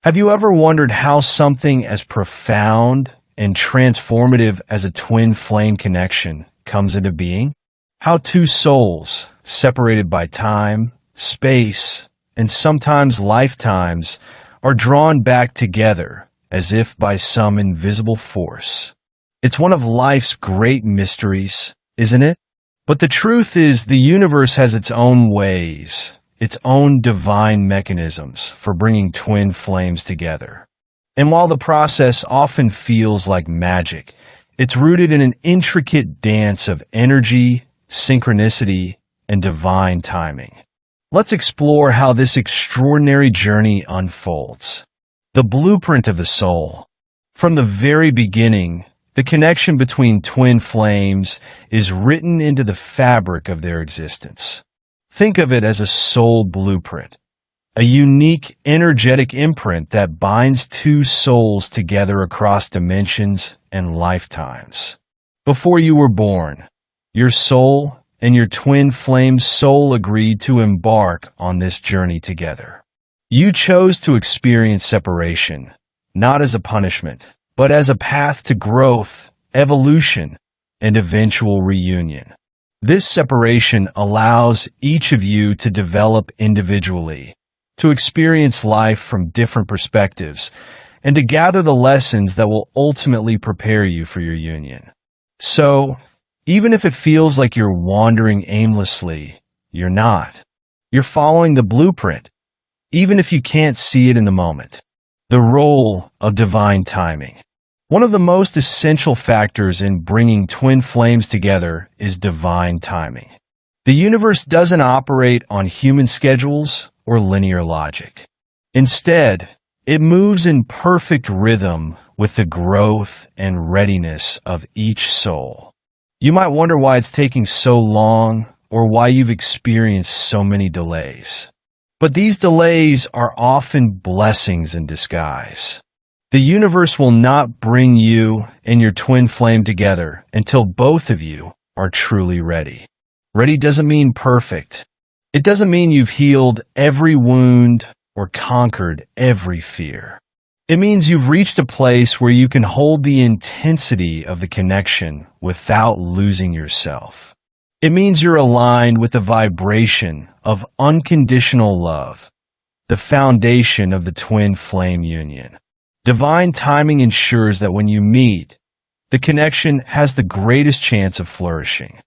Have you ever wondered how something as profound and transformative as a twin flame connection comes into being? How two souls, separated by time, space, and sometimes lifetimes, are drawn back together as if by some invisible force. It's one of life's great mysteries, isn't it? But the truth is, the universe has its own ways, its own divine mechanisms for bringing twin flames together. And while the process often feels like magic, it's rooted in an intricate dance of energy, synchronicity, and divine timing. Let's explore how this extraordinary journey unfolds. The blueprint of the soul. From the very beginning, the connection between twin flames is written into the fabric of their existence. Think of it as a soul blueprint, a unique energetic imprint that binds two souls together across dimensions and lifetimes. Before you were born, your soul and your twin flame soul agreed to embark on this journey together. You chose to experience separation, not as a punishment, but as a path to growth, evolution, and eventual reunion. This separation allows each of you to develop individually, to experience life from different perspectives, and to gather the lessons that will ultimately prepare you for your union. So, even if it feels like you're wandering aimlessly, you're not. You're following the blueprint, even if you can't see it in the moment. The role of divine timing. One of the most essential factors in bringing twin flames together is divine timing. The universe doesn't operate on human schedules or linear logic. Instead, it moves in perfect rhythm with the growth and readiness of each soul. You might wonder why it's taking so long or why you've experienced so many delays. But these delays are often blessings in disguise. The universe will not bring you and your twin flame together until both of you are truly ready. Ready doesn't mean perfect. It doesn't mean you've healed every wound or conquered every fear. It means you've reached a place where you can hold the intensity of the connection without losing yourself. It means you're aligned with the vibration of unconditional love, the foundation of the twin flame union. Divine timing ensures that when you meet, the connection has the greatest chance of flourishing.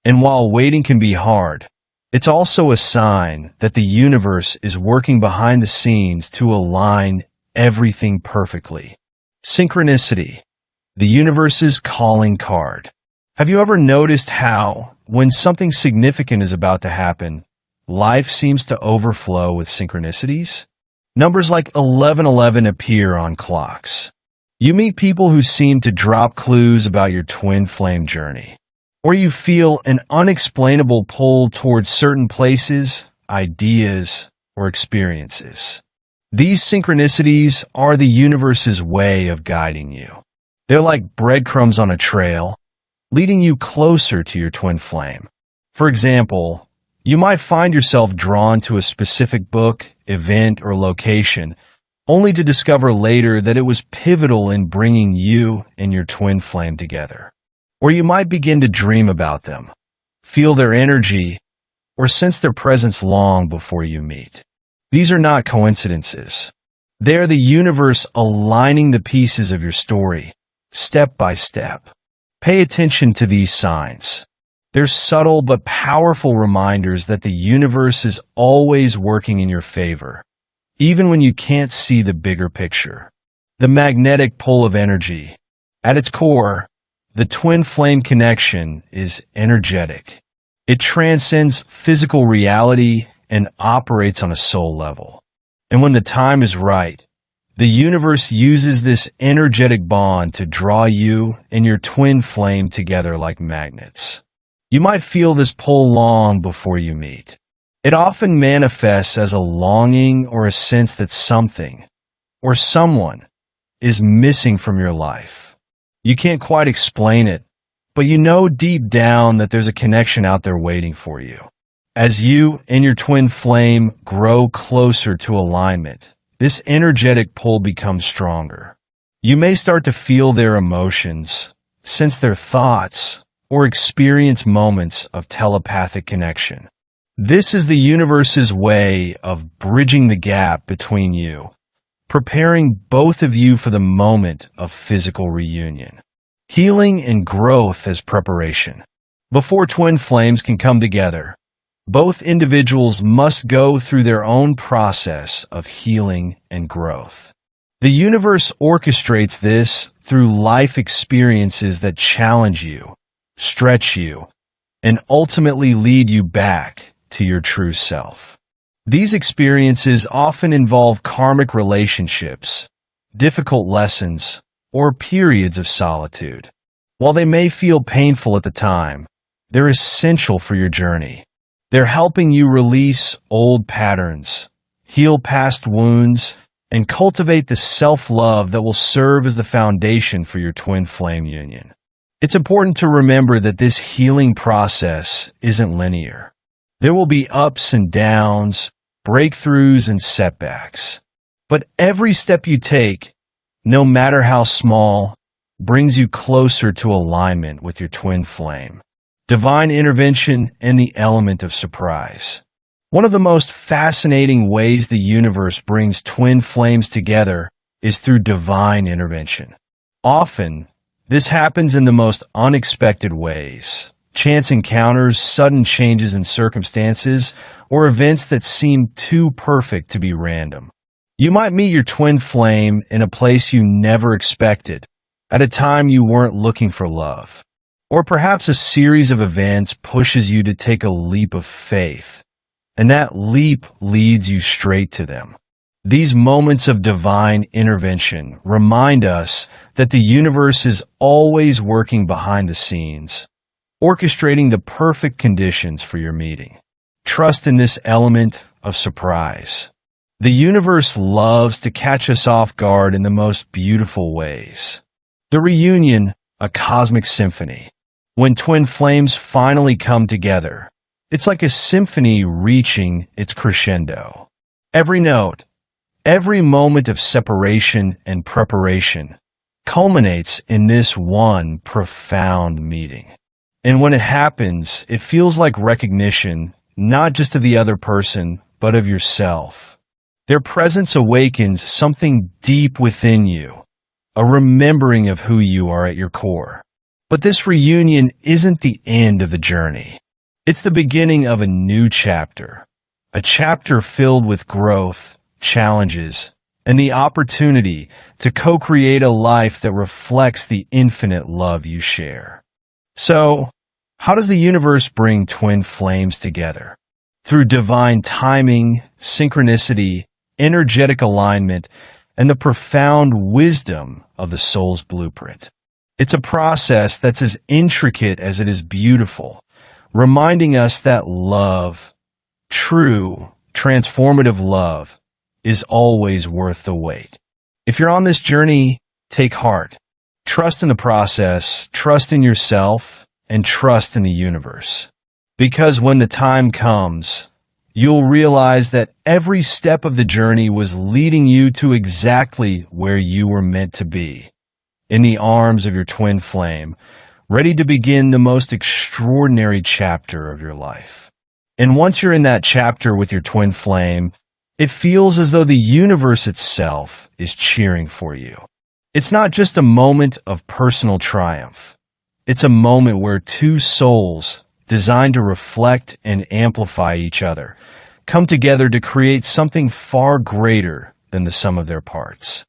And while waiting can be hard, it's also a sign that the universe is working behind the scenes to align everything perfectly. Synchronicity, the universe's calling card. Have you ever noticed how, when something significant is about to happen, life seems to overflow with synchronicities? Numbers like 1111 appear on clocks. You meet people who seem to drop clues about your twin flame journey. Or you feel an unexplainable pull towards certain places, ideas, or experiences. These synchronicities are the universe's way of guiding you. They're like breadcrumbs on a trail, leading you closer to your twin flame. For example, you might find yourself drawn to a specific book, event, or location, only to discover later that it was pivotal in bringing you and your twin flame together. Or you might begin to dream about them, feel their energy, or sense their presence long before you meet. These are not coincidences. They are the universe aligning the pieces of your story, step by step. Pay attention to these signs. They're subtle but powerful reminders that the universe is always working in your favor, even when you can't see the bigger picture. The magnetic pull of energy. At its core, the twin flame connection is energetic. It transcends physical reality and operates on a soul level. And when the time is right, the universe uses this energetic bond to draw you and your twin flame together like magnets. You might feel this pull long before you meet. It often manifests as a longing or a sense that something or someone is missing from your life. You can't quite explain it, but you know deep down that there's a connection out there waiting for you. As you and your twin flame grow closer to alignment, this energetic pull becomes stronger. You may start to feel their emotions, sense their thoughts, or experience moments of telepathic connection. This is the universe's way of bridging the gap between you, preparing both of you for the moment of physical reunion. Healing and growth as preparation. Before twin flames can come together, both individuals must go through their own process of healing and growth. The universe orchestrates this through life experiences that challenge you, stretch you, and ultimately lead you back to your true self. These experiences often involve karmic relationships, difficult lessons, or periods of solitude. While they may feel painful at the time, they're essential for your journey. They're helping you release old patterns, heal past wounds, and cultivate the self-love that will serve as the foundation for your twin flame union. It's important to remember that this healing process isn't linear. There will be ups and downs, breakthroughs and setbacks. But every step you take, no matter how small, brings you closer to alignment with your twin flame, divine intervention, and the element of surprise. One of the most fascinating ways the universe brings twin flames together is through divine intervention. Often, this happens in the most unexpected ways. Chance encounters, sudden changes in circumstances, or events that seem too perfect to be random. You might meet your twin flame in a place you never expected, at a time you weren't looking for love. Or perhaps a series of events pushes you to take a leap of faith, and that leap leads you straight to them. These moments of divine intervention remind us that the universe is always working behind the scenes, orchestrating the perfect conditions for your meeting. Trust in this element of surprise. The universe loves to catch us off guard in the most beautiful ways. The reunion, a cosmic symphony. When twin flames finally come together, it's like a symphony reaching its crescendo. Every note, every moment of separation and preparation culminates in this one profound meeting. And when it happens, it feels like recognition, not just of the other person, but of yourself. Their presence awakens something deep within you, a remembering of who you are at your core. But this reunion isn't the end of the journey. It's the beginning of a new chapter, a chapter filled with growth, challenges, and the opportunity to co-create a life that reflects the infinite love you share. So, how does the universe bring twin flames together? Through divine timing, synchronicity, energetic alignment, and the profound wisdom of the soul's blueprint. It's a process that's as intricate as it is beautiful, reminding us that love, true, transformative love, is always worth the wait. If you're on this journey, take heart. Trust in the process, trust in yourself, and trust in the universe. Because when the time comes, you'll realize that every step of the journey was leading you to exactly where you were meant to be, in the arms of your twin flame, ready to begin the most extraordinary chapter of your life. And once you're in that chapter with your twin flame, it feels as though the universe itself is cheering for you. It's not just a moment of personal triumph. It's a moment where two souls, designed to reflect and amplify each other, come together to create something far greater than the sum of their parts.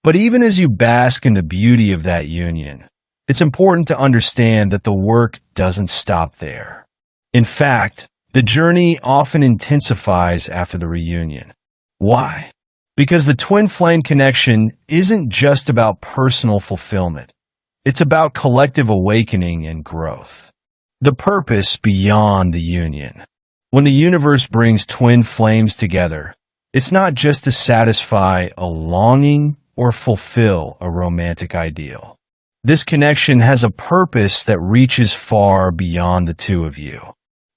But even as you bask in the beauty of that union, it's important to understand that the work doesn't stop there. In fact, the journey often intensifies after the reunion. Why? Because the twin flame connection isn't just about personal fulfillment. It's about collective awakening and growth. The purpose beyond the union. When the universe brings twin flames together, it's not just to satisfy a longing or fulfill a romantic ideal. This connection has a purpose that reaches far beyond the two of you.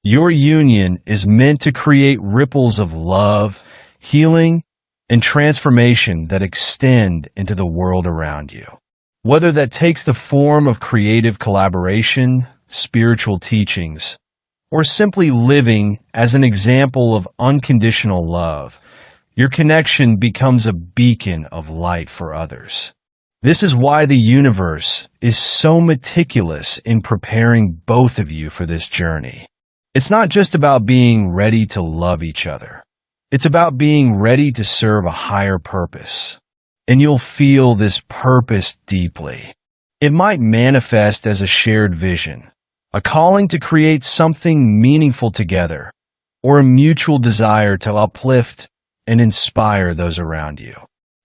Your union is meant to create ripples of love, healing, and transformation that extend into the world around you. Whether that takes the form of creative collaboration, spiritual teachings, or simply living as an example of unconditional love, your connection becomes a beacon of light for others. This is why the universe is so meticulous in preparing both of you for this journey. It's not just about being ready to love each other. It's about being ready to serve a higher purpose. And you'll feel this purpose deeply. It might manifest as a shared vision, a calling to create something meaningful together, or a mutual desire to uplift and inspire those around you.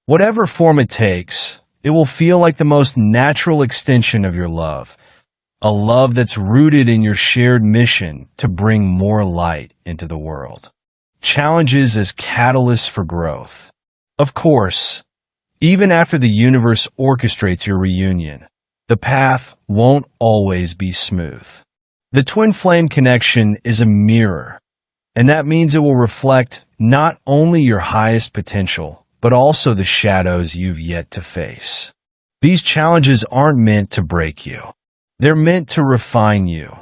Whatever form it takes, it will feel like the most natural extension of your love, a love that's rooted in your shared mission to bring more light into the world. Challenges as catalysts for growth. Of course, even after the universe orchestrates your reunion, the path won't always be smooth. The twin flame connection is a mirror, and that means it will reflect not only your highest potential, but also the shadows you've yet to face. These challenges aren't meant to break you. They're meant to refine you,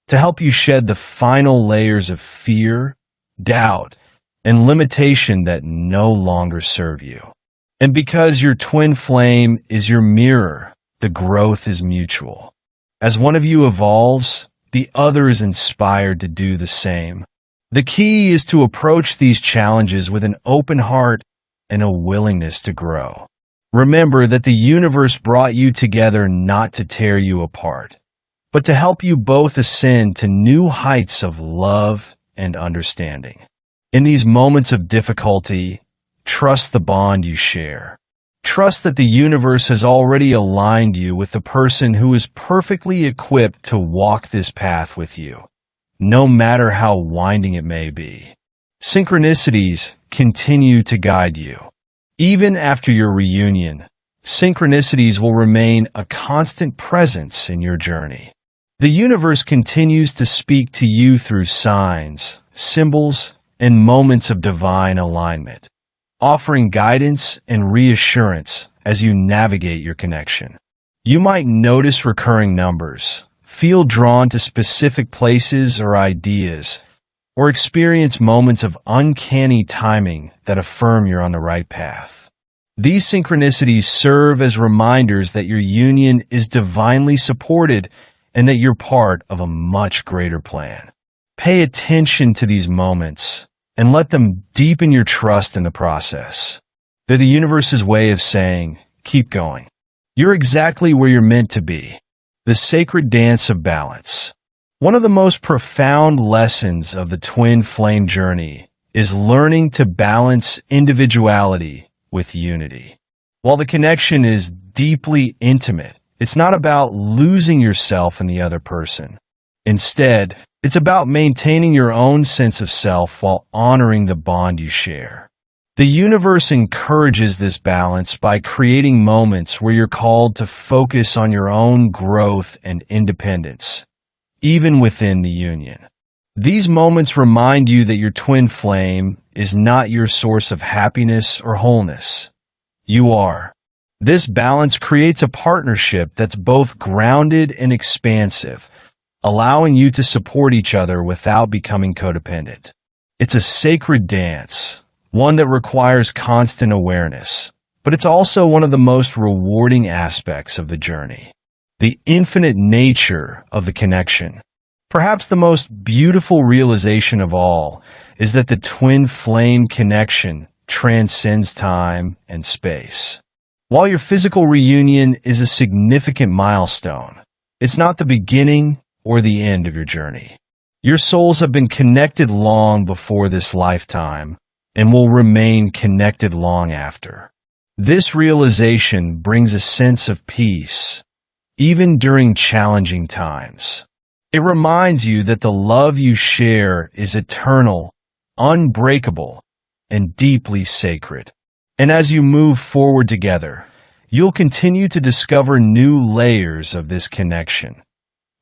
to help you shed the final layers of fear, doubt, and limitation that no longer serve you. And because your twin flame is your mirror, the growth is mutual. As one of you evolves, the other is inspired to do the same. The key is to approach these challenges with an open heart and a willingness to grow. Remember that the universe brought you together not to tear you apart, but to help you both ascend to new heights of love and understanding. In these moments of difficulty, trust the bond you share. Trust that the universe has already aligned you with the person who is perfectly equipped to walk this path with you, no matter how winding it may be. Synchronicities continue to guide you. Even after your reunion, synchronicities will remain a constant presence in your journey. The universe continues to speak to you through signs, symbols, and moments of divine alignment, offering guidance and reassurance as you navigate your connection. You might notice recurring numbers, feel drawn to specific places or ideas, or experience moments of uncanny timing that affirm you're on the right path. These synchronicities serve as reminders that your union is divinely supported and that you're part of a much greater plan. Pay attention to these moments and let them deepen your trust in the process. They're the universe's way of saying, keep going. You're exactly where you're meant to be. The sacred dance of balance. One of the most profound lessons of the twin flame journey is learning to balance individuality with unity. While the connection is deeply intimate, it's not about losing yourself in the other person. Instead, it's about maintaining your own sense of self while honoring the bond you share. The universe encourages this balance by creating moments where you're called to focus on your own growth and independence, even within the union. These moments remind you that your twin flame is not your source of happiness or wholeness. You are. This balance creates a partnership that's both grounded and expansive, allowing you to support each other without becoming codependent. It's a sacred dance, one that requires constant awareness, but it's also one of the most rewarding aspects of the journey. The infinite nature of the connection. Perhaps the most beautiful realization of all is that the twin flame connection transcends time and space. While your physical reunion is a significant milestone, it's not the beginning or the end of your journey. Your souls have been connected long before this lifetime and will remain connected long after. This realization brings a sense of peace, even during challenging times. It reminds you that the love you share is eternal, unbreakable, and deeply sacred. And as you move forward together, you'll continue to discover new layers of this connection,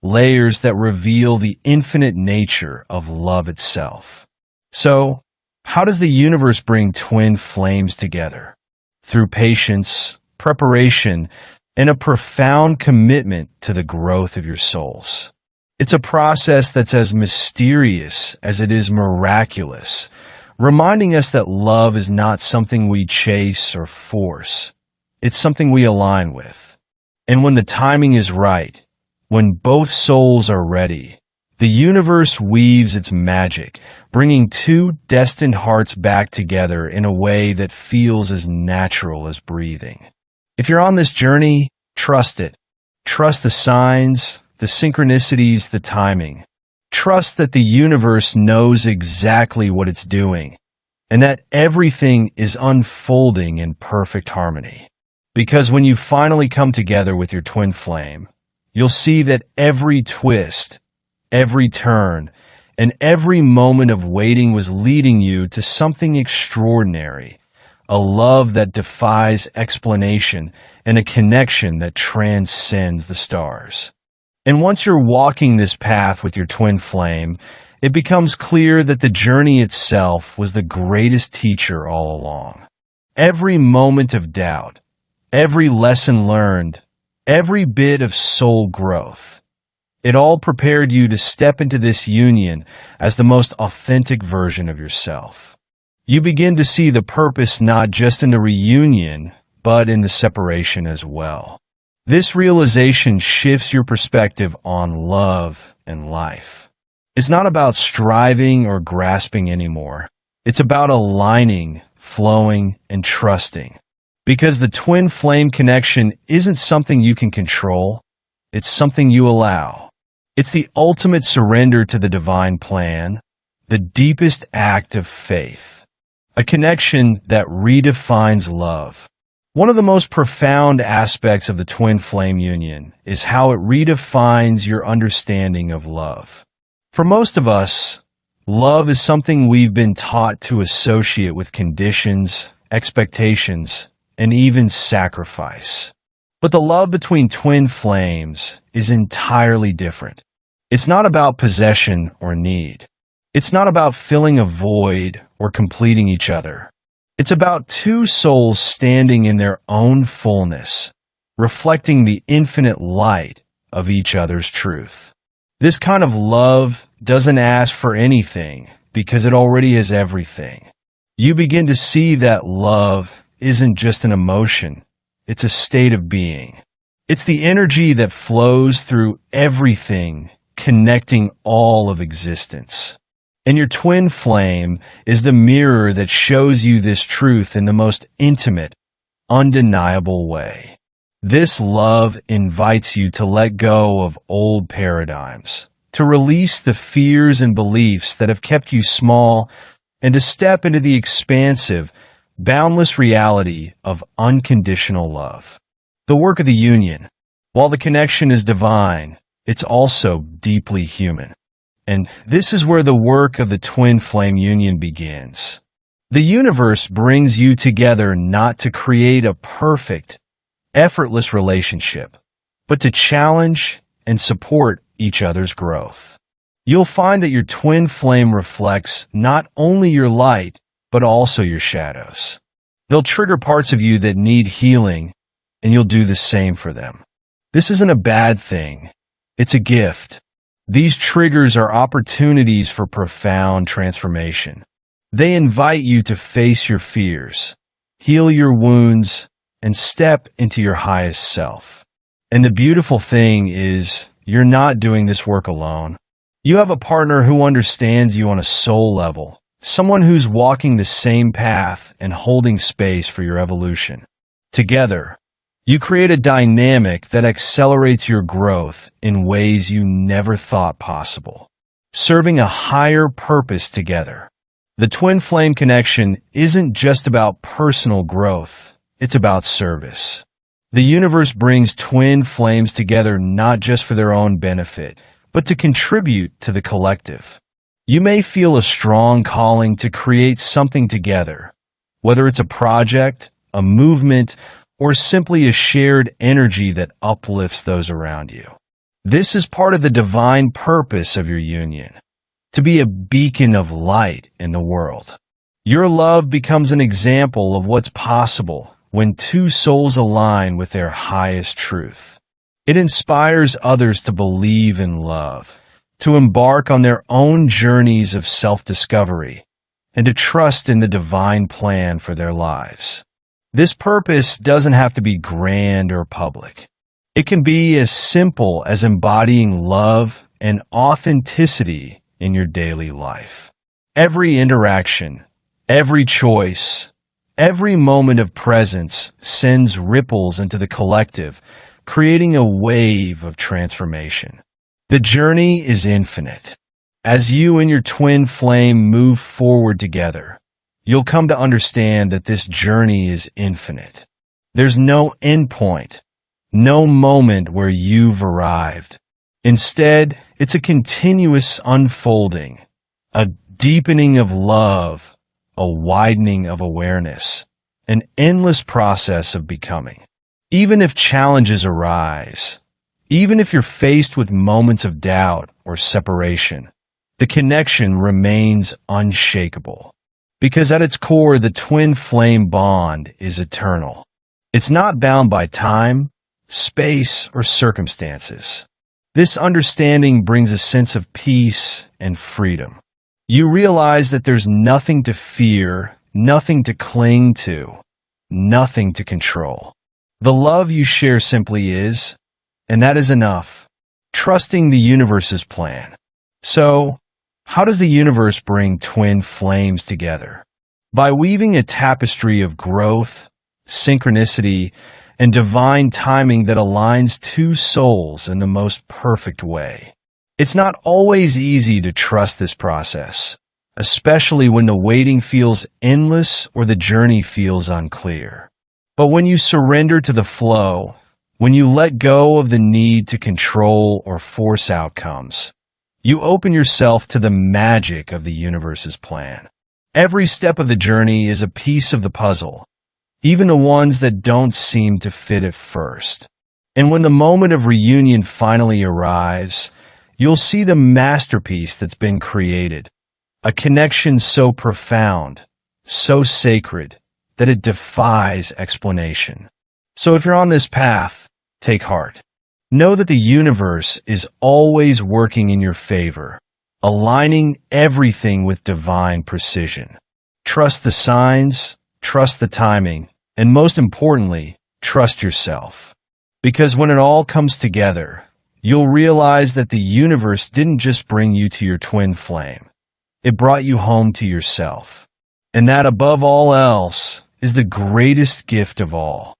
layers that reveal the infinite nature of love itself. So, How does the universe bring twin flames together? Through patience, preparation, and a profound commitment to the growth of your souls. It's a process that's as mysterious as it is miraculous, reminding us that love is not something we chase or force. It's something we align with. And when the timing is right, when both souls are ready, the universe weaves its magic, bringing two destined hearts back together in a way that feels as natural as breathing. If you're on this journey, trust it. Trust the signs, the synchronicities, the timing. Trust that the universe knows exactly what it's doing, and that everything is unfolding in perfect harmony. Because when you finally come together with your twin flame, you'll see that every twist, every turn, and every moment of waiting was leading you to something extraordinary, a love that defies explanation, and a connection that transcends the stars. And once you're walking this path with your twin flame, it becomes clear that the journey itself was the greatest teacher all along. Every moment of doubt, every lesson learned, every bit of soul growth, it all prepared you to step into this union as the most authentic version of yourself. You begin to see the purpose not just in the reunion, but in the separation as well. This realization shifts your perspective on love and life. It's not about striving or grasping anymore. It's about aligning, flowing, and trusting. Because the twin flame connection isn't something you can control, it's something you allow. It's the ultimate surrender to the divine plan, the deepest act of faith, a connection that redefines love. One of the most profound aspects of the twin flame union is how it redefines your understanding of love. For most of us, love is something we've been taught to associate with conditions, expectations, and even sacrifice. But the love between twin flames is entirely different. It's not about possession or need. It's not about filling a void or completing each other. It's about two souls standing in their own fullness, reflecting the infinite light of each other's truth. This kind of love doesn't ask for anything because it already is everything. You begin to see that love isn't just an emotion, it's a state of being. It's the energy that flows through everything, connecting all of existence. And your twin flame is the mirror that shows you this truth in the most intimate, undeniable way. This love invites you to let go of old paradigms, to release the fears and beliefs that have kept you small, and to step into the expansive, boundless reality of unconditional love. The work of the union, while the connection is divine, it's also deeply human. And this is where the work of the twin flame union begins. The universe brings you together not to create a perfect, effortless relationship, but to challenge and support each other's growth. You'll find that your twin flame reflects not only your light, but also your shadows. They'll trigger parts of you that need healing, and you'll do the same for them. This isn't a bad thing. It's a gift. These triggers are opportunities for profound transformation. They invite you to face your fears, heal your wounds, and step into your highest self. And the beautiful thing is, you're not doing this work alone. You have a partner who understands you on a soul level, someone who's walking the same path and holding space for your evolution. Together, you create a dynamic that accelerates your growth in ways you never thought possible, serving a higher purpose together. The twin flame connection isn't just about personal growth, it's about service. The universe brings twin flames together not just for their own benefit, but to contribute to the collective. You may feel a strong calling to create something together, whether it's a project, a movement, or simply a shared energy that uplifts those around you. This is part of the divine purpose of your union, to be a beacon of light in the world. Your love becomes an example of what's possible when two souls align with their highest truth. It inspires others to believe in love, to embark on their own journeys of self-discovery, and to trust in the divine plan for their lives. This purpose doesn't have to be grand or public. It can be as simple as embodying love and authenticity in your daily life. Every interaction, every choice, every moment of presence sends ripples into the collective, creating a wave of transformation. The journey is infinite. As you and your twin flame move forward together, you'll come to understand that this journey is infinite. There's no endpoint, no moment where you've arrived. Instead, it's a continuous unfolding, a deepening of love, a widening of awareness, an endless process of becoming. Even if challenges arise, even if you're faced with moments of doubt or separation, the connection remains unshakable. Because at its core, the twin flame bond is eternal. It's not bound by time, space, or circumstances. This understanding brings a sense of peace and freedom. You realize that there's nothing to fear, nothing to cling to, nothing to control. The love you share simply is, and that is enough, trusting the universe's plan. So, how does the universe bring twin flames together? By weaving a tapestry of growth, synchronicity, and divine timing that aligns two souls in the most perfect way. It's not always easy to trust this process, especially when the waiting feels endless or the journey feels unclear. But when you surrender to the flow, when you let go of the need to control or force outcomes, you open yourself to the magic of the universe's plan. Every step of the journey is a piece of the puzzle, even the ones that don't seem to fit at first. And when the moment of reunion finally arrives, you'll see the masterpiece that's been created, a connection so profound, so sacred, that it defies explanation. So if you're on this path, take heart. Know that the universe is always working in your favor, aligning everything with divine precision. Trust the signs, trust the timing, and most importantly, trust yourself. Because when it all comes together, you'll realize that the universe didn't just bring you to your twin flame. It brought you home to yourself. And that above all else is the greatest gift of all.